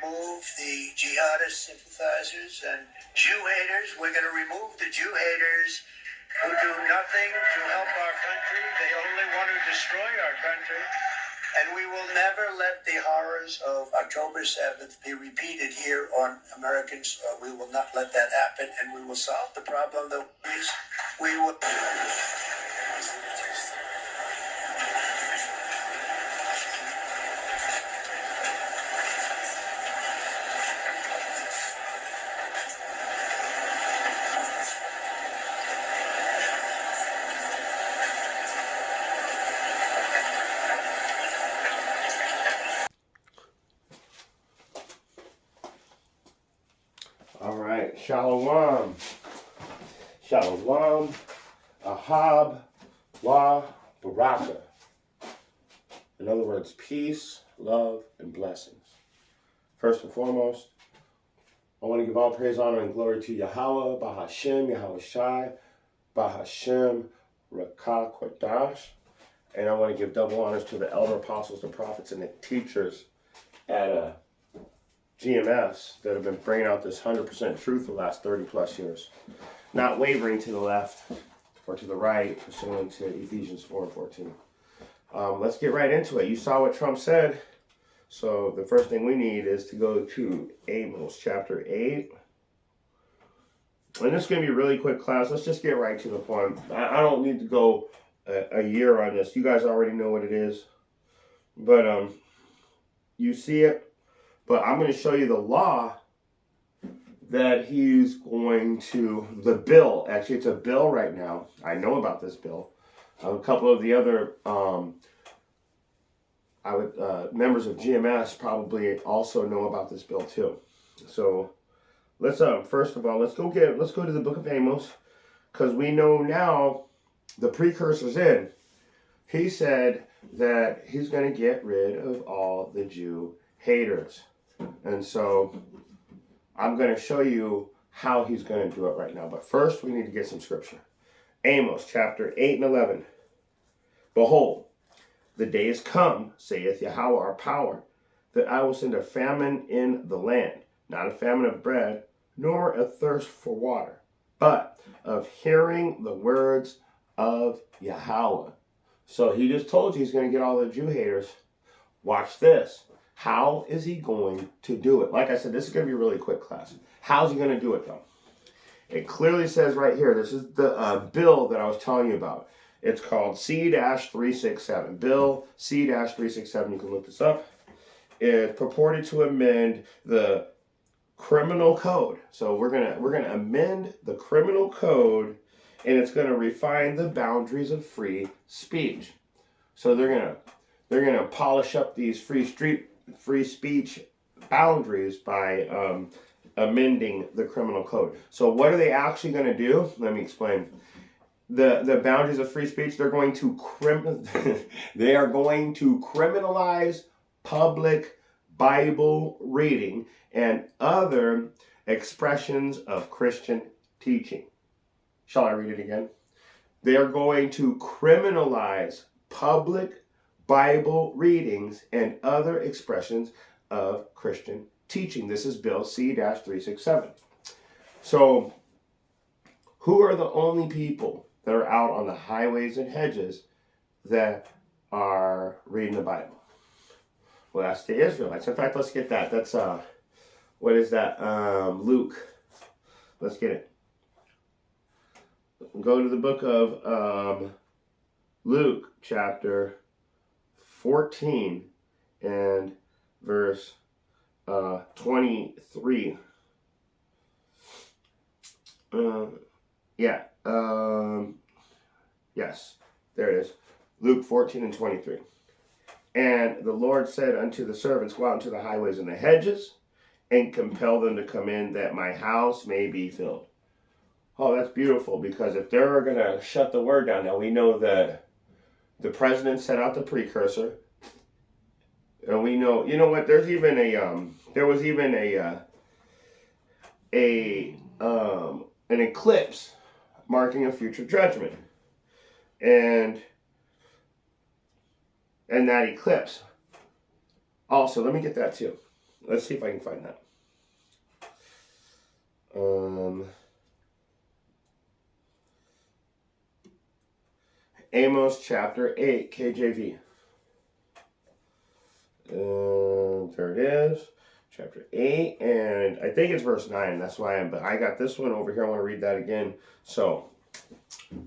remove the jihadist sympathizers and Jew haters. We're going to remove the Jew haters who do nothing to help our country. They only want to destroy our country. And we will never let the horrors of October 7th be repeated here on Americans. We will not let that happen, and we will solve the problem that we will. All right, Shalom. Shalom. Ahab. La. Baraka. In other words, peace, love, and blessings. First and foremost, I want to give all praise, honor, and glory to Yahweh, Bahashem, Yahweh Shai, Bahashem, Rakah Kodash. And I want to give double honors to the elder apostles, the prophets, and the teachers at GMS that have been bringing out this 100% truth for the last 30 plus years. Not wavering to the left or to the right, pursuant to Ephesians 4:14. Let's get right into it. You saw what Trump said. So the first thing we need is to go to Amos chapter 8. And this is going to be a really quick class. Let's just get right to the point. I don't need to go a year on this. You guys already know what it is. But you see it. But I'm going to show you the law that he's going to, the bill. Actually, it's a bill right now. I know about this bill. A couple of the other members of GMS probably also know about this bill too. So let's first of all, let's go to the book of Amos, because we know now the precursor's in. He said that he's going to get rid of all the Jew haters. And so I'm going to show you how he's going to do it right now. But first, we need to get some scripture. Amos chapter 8 and 11. Behold, the day is come, saith Yahweh our power, that I will send a famine in the land, not a famine of bread, nor a thirst for water, but of hearing the words of Yahweh. So he just told you he's going to get all the Jew haters. Watch this. How is he going to do it? Like I said, this is going to be a really quick class. How's he going to do it, though? It clearly says right here, this is the bill that I was telling you about. It's called C-367. Bill C-367, you can look this up. It's purported to amend the criminal code. So we're gonna amend the criminal code, and it's going to refine the boundaries of free speech. So they're gonna polish up these free speech boundaries by amending the criminal code. So what are they actually going to do? Let me explain. The boundaries of free speech, they're going to they are going to criminalize public Bible reading and other expressions of Christian teaching. Shall I read it again? They are going to criminalize public Bible readings and other expressions of Christian teaching. This is Bill C-367. So, who are the only people that are out on the highways and hedges that are reading the Bible? Well, that's the Israelites. In fact, let's get that. That's, what is that? Luke. Let's get it. Go to the book of Luke, chapter 14 and verse 23. Yes, there it is. Luke 14 and 23. And the Lord said unto the servants, go out into the highways and the hedges, and compel them to come in, that my house may be filled. Oh, that's beautiful, because if they're going to shut the word down, now we know that the president set out the precursor, and we know, you know what? There's even there was even an eclipse marking a future judgment, and that eclipse. Also, let me get that too. Let's see if I can find that. Amos chapter 8, KJV. There it is. Chapter 8, and I think it's verse 9. That's why but I got this one over here. I want to read that again. So,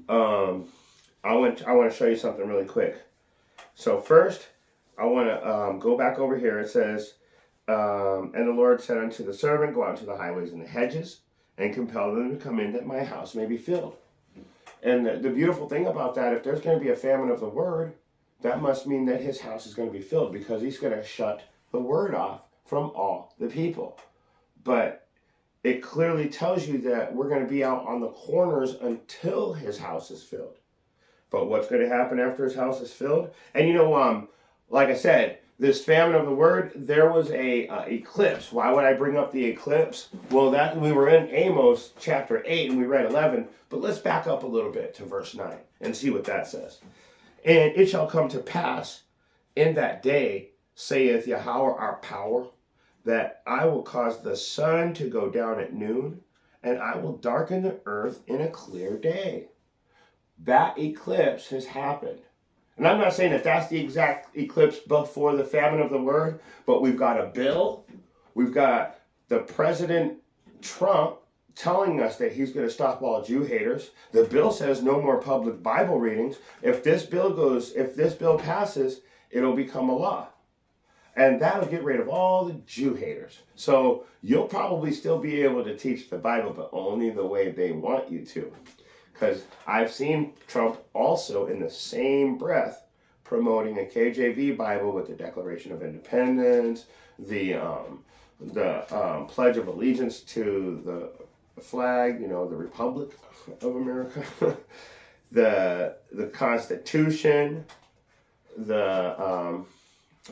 I want to show you something really quick. So first, I want to go back over here. It says, and the Lord said unto the servant, go out to the highways and the hedges, and compel them to come in that my house may be filled. And the beautiful thing about that, if there's going to be a famine of the word, that must mean that his house is going to be filled, because he's going to shut the word off from all the people. But it clearly tells you that we're going to be out on the corners until his house is filled. But what's going to happen after his house is filled? And you know, like I said, this famine of the word, there was a eclipse. Why would I bring up the eclipse? Well, that we were in Amos chapter 8 and we read 11, but let's back up a little bit to verse 9 and see what that says. And it shall come to pass in that day, saith Yahweh our power, that I will cause the sun to go down at noon, and I will darken the earth in a clear day. That eclipse has happened. And I'm not saying that that's the exact eclipse before the famine of the word, but we've got a bill. We've got the President Trump telling us that he's going to stop all Jew haters. The bill says no more public Bible readings. If this bill passes, it'll become a law. And that'll get rid of all the Jew haters. So you'll probably still be able to teach the Bible, but only the way they want you to. Because I've seen Trump also in the same breath promoting a KJV Bible with the Declaration of Independence, the Pledge of Allegiance to the flag, you know, the Republic of America, the Constitution, the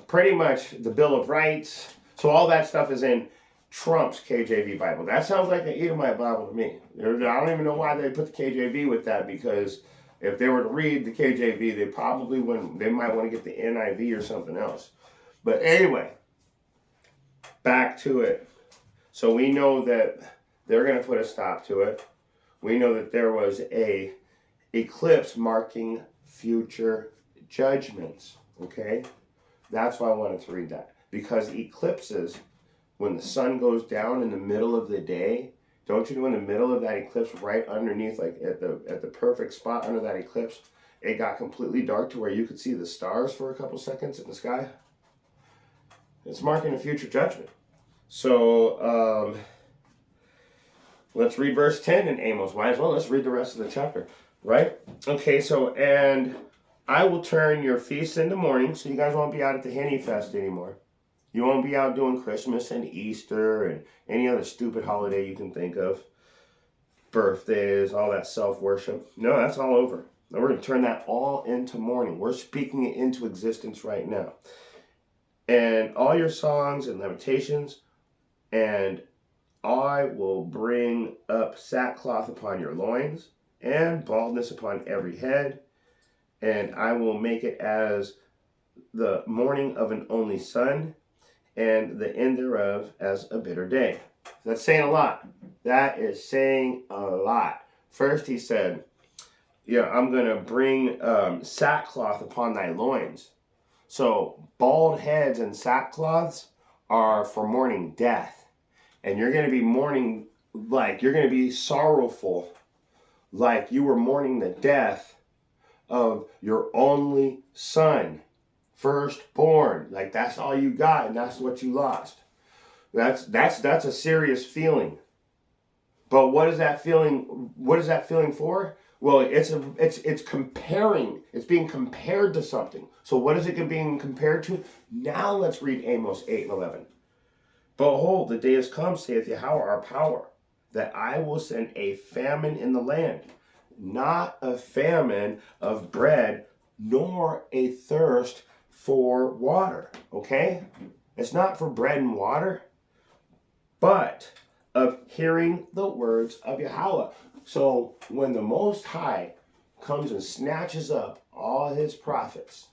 pretty much the Bill of Rights. So all that stuff is in Trump's KJV Bible. That sounds like an Edomite Bible to me. I don't even know why they put the KJV with that, because if they were to read the KJV, they probably wouldn't. They might want to get the NIV or something else. But anyway, back to it. So we know that they're going to put a stop to it. We know that there was a eclipse marking future judgments. Okay? That's why I wanted to read that. Because eclipses, when the sun goes down in the middle of the day, don't you know in the middle of that eclipse, right underneath, like at the perfect spot under that eclipse, it got completely dark to where you could see the stars for a couple seconds in the sky? It's marking a future judgment. So let's read verse 10 in Amos. Might as well, let's read the rest of the chapter, right? Okay, so, and I will turn your feasts into mourning, so you guys won't be out at the Henny Fest anymore. You won't be out doing Christmas and Easter and any other stupid holiday you can think of. Birthdays, all that self-worship. No, that's all over. Now we're going to turn that all into mourning. We're speaking it into existence right now. And all your songs and lamentations, and I will bring up sackcloth upon your loins, and baldness upon every head, and I will make it as the mourning of an only son, and the end thereof as a bitter day. That's saying a lot. That is saying a lot. First he said, yeah, I'm going to bring sackcloth upon thy loins. So bald heads and sackcloths are for mourning death. And you're going to be mourning, like you're going to be sorrowful, like you were mourning the death of your only son. Firstborn, like that's all you got, and that's what you lost. That's a serious feeling. But what is that feeling? What is that feeling for? Well, it's comparing. It's being compared to something. So what is it being compared to? Now let's read Amos 8 and 11. Behold, the day is come, saith Yahweh our power, that I will send a famine in the land, not a famine of bread, nor a thirst for water, okay? It's not for bread and water, but of hearing the words of Yahweh. So when the Most High comes and snatches up all his prophets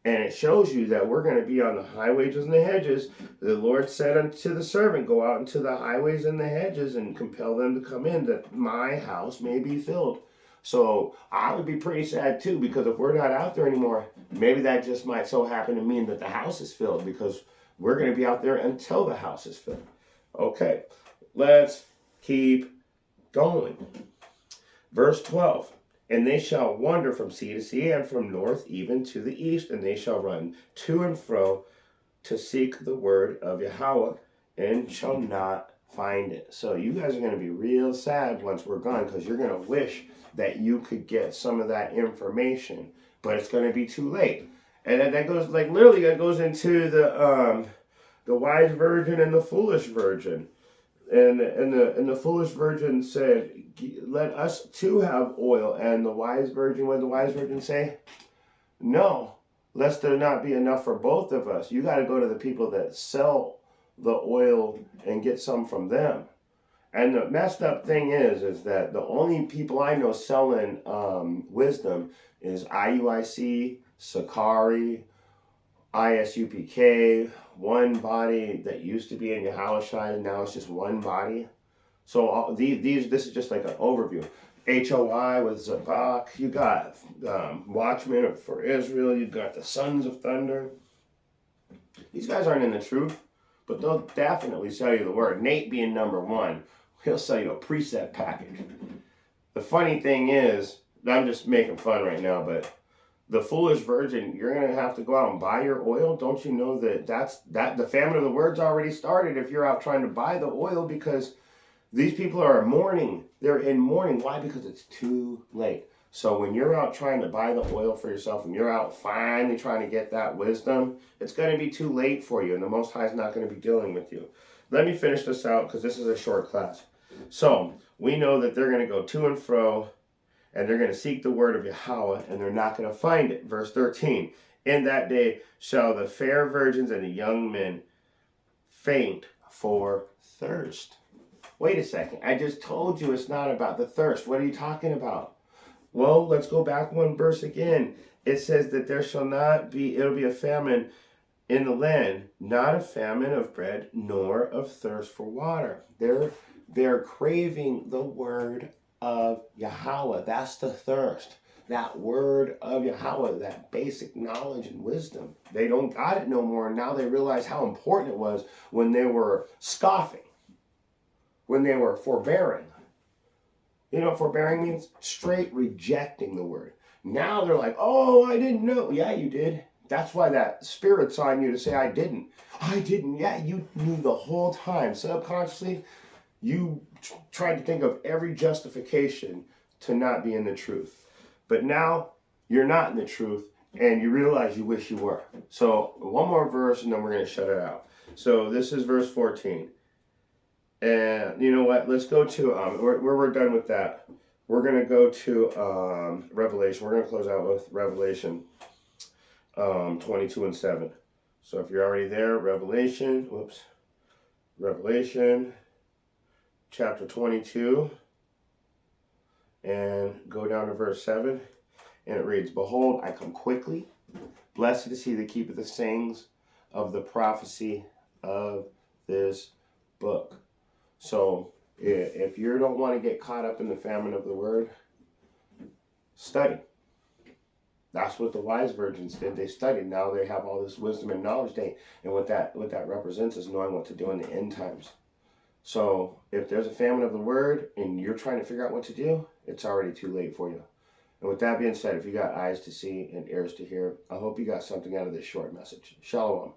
And it shows you that we're going to be on the highways and the hedges. The Lord said unto the servant, go out into the highways and the hedges and compel them to come in, that my house may be filled. So I would be pretty sad too, because if we're not out there anymore, maybe that just might so happen to mean that the house is filled, because we're going to be out there until the house is filled. Okay, let's keep going. Verse 12. And they shall wander from sea to sea, and from north even to the east, and they shall run to and fro to seek the word of Yahweh, and shall not find it. So you guys are going to be real sad once we're gone, because you're going to wish that you could get some of that information, but it's going to be too late. And that goes, like, literally, that goes into the wise virgin and the foolish virgin. And the foolish virgin said, let us too have oil. And the wise virgin, what did the wise virgin say? No, lest there not be enough for both of us. You got to go to the people that sell the oil and get some from them. And the messed up thing is that the only people I know selling wisdom is IUIC, Sakari, ISUPK, one body that used to be in Yahushua, and now it's just one body. So this is just like an overview. HOI with Zabak, you got Watchmen for Israel, you got the Sons of Thunder. These guys aren't in the truth, but they'll definitely sell you the word. Nate being number one, he'll sell you a preset package. The funny thing is, I'm just making fun right now, but the foolish virgin, you're going to have to go out and buy your oil. Don't you know that the famine of the word's already started if you're out trying to buy the oil, because these people are mourning. They're in mourning. Why? Because it's too late. So when you're out trying to buy the oil for yourself, and you're out finally trying to get that wisdom, it's going to be too late for you, and the Most High is not going to be dealing with you. Let me finish this out, because this is a short class. So we know that they're going to go to and fro, and they're going to seek the word of Yahweh, and they're not going to find it. Verse 13, in that day shall the fair virgins and the young men faint for thirst. Wait a second. I just told you it's not about the thirst. What are you talking about? Well, let's go back one verse again. It says that there shall not be, it'll be a famine in the land, not a famine of bread, nor of thirst for water. They're craving the word of Yahweh. That's the thirst. That word of Yahweh, that basic knowledge and wisdom. They don't got it no more. Now they realize how important it was when they were scoffing, when they were forbearing. You know what forbearing means? Straight rejecting the word. Now they're like, oh, I didn't know. Yeah, you did. That's why that spirit's on you to say, I didn't. I didn't. Yeah, you knew the whole time. Subconsciously, you tried to think of every justification to not be in the truth. But now you're not in the truth, and you realize you wish you were. So one more verse, and then we're going to shut it out. So this is verse 14. And you know what? Let's go to, where we're done with that. We're going to go to Revelation. We're going to close out with Revelation 22 and 7. So if you're already there, Revelation chapter 22, and go down to verse 7, and it reads, behold, I come quickly. Blessed is he that keepeth the sayings of the prophecy of this book. So if you don't want to get caught up in the famine of the word, study. That's what the wise virgins did. They studied. Now they have all this wisdom and knowledge. And what that represents is knowing what to do in the end times. So if there's a famine of the word and you're trying to figure out what to do, it's already too late for you. And with that being said, if you got eyes to see and ears to hear, I hope you got something out of this short message. Shalom.